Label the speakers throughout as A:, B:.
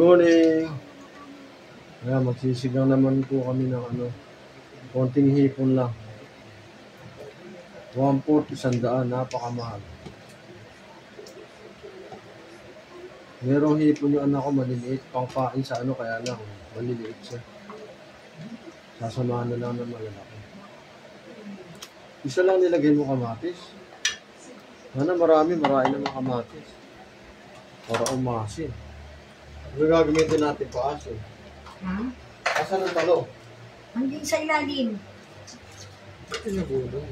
A: Morning! Ayan, magsisigang naman po kami ng konting hipon lang. 140, 100, napakamahal. Merong hipon yung anak ko, maliliit, pangpain sa kaya lang, maliliit siya. Sasamahan na lang ng malalaki. Isa lang nilagay mo kamatis. Marami naman kamatis. Para umasin. Ano gagamitin natin pa asin? Asan ang talo?
B: Hindi sa ilalim.
A: Ito yung gulo.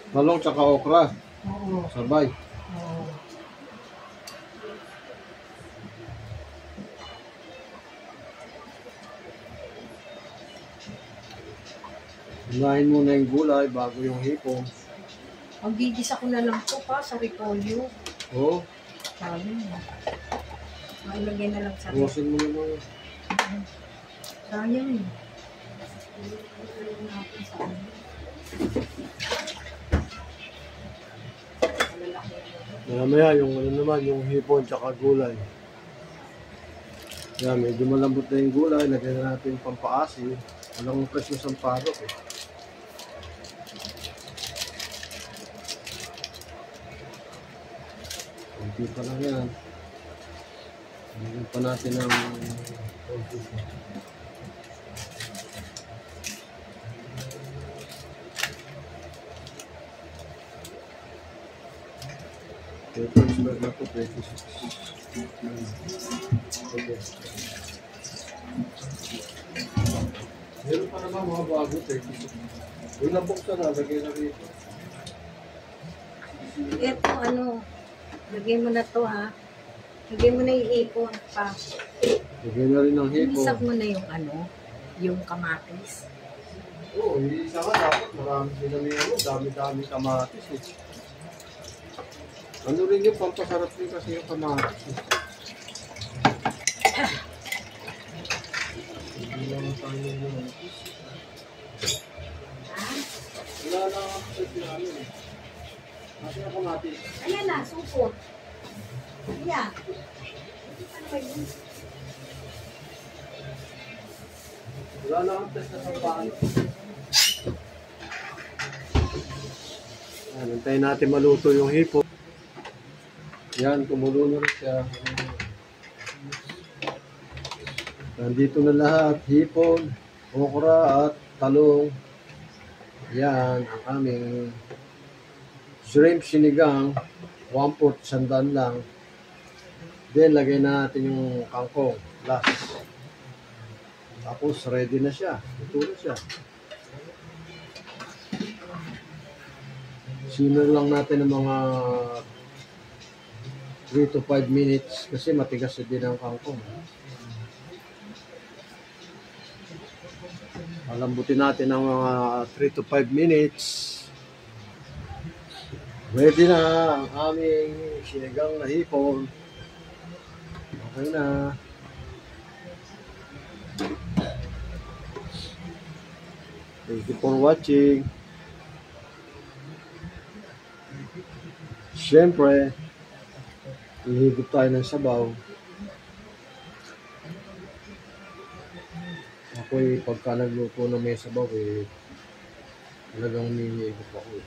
A: Talong tsaka okra.
B: Oo.
A: Sabay.
B: Oo.
A: Unahin muna yung gulay bago yung hipon.
B: Ang bigis ako na lang po pa sa repolyo.
A: Oo.
B: Sabi mo. Mailagay na lang sa
A: Buwasin mo naman.
B: sayang eh.
A: Mamaya yung yung hipon tsaka gulay. Yan, medyo malambot na yung gulay. Lagyan na natin pampaasin. Walang presyo sa parok eh. Kunti pa lang yan. Lagyan pa natin ng konti. Ito, sulat na ito, 26. Okay. Meron pa naman mga bago, 36. Yung nabuksan na, lagay na rito.
B: Ito lagay mo na to ha. Lagay mo na yung hipon pa.
A: Lagay na rin ng hipon.
B: Inisap mo na yung yung kamatis.
A: Oo, isa ka dapat. Marami sila dami-dami kamatis eh. Ano rin yung pampasarap rin kasi yung kamatis eh. Hindi naman tayo yung wala lang ako sa sinamin eh. Kasi yung kamatis.
B: Ayan na, supot. Ayan. Ano ba yun?
A: Wala lang ang test na sampaan. Hintayin natin maluto yung hipon. Yan, kumulo na rin siya. Nandito na lahat, hipon, okra at talong. Yan, ang aming shrimp sinigang, 1/4, 100 lang. Then, lagay na natin yung kangkong, last. Tapos, ready na siya. Ito na siya. Simmer lang natin ng mga 3 to 5 minutes kasi matigas din ang kangkong. Palambutin natin ng mga 3 to 5 minutes. Ready na ang aming sinigang na hipon. Okay na. Thank you for watching. Siyempre, ihigop tayo ng sabaw. Ako'y pagka nagluto na may sabaw talagang humihigop ako.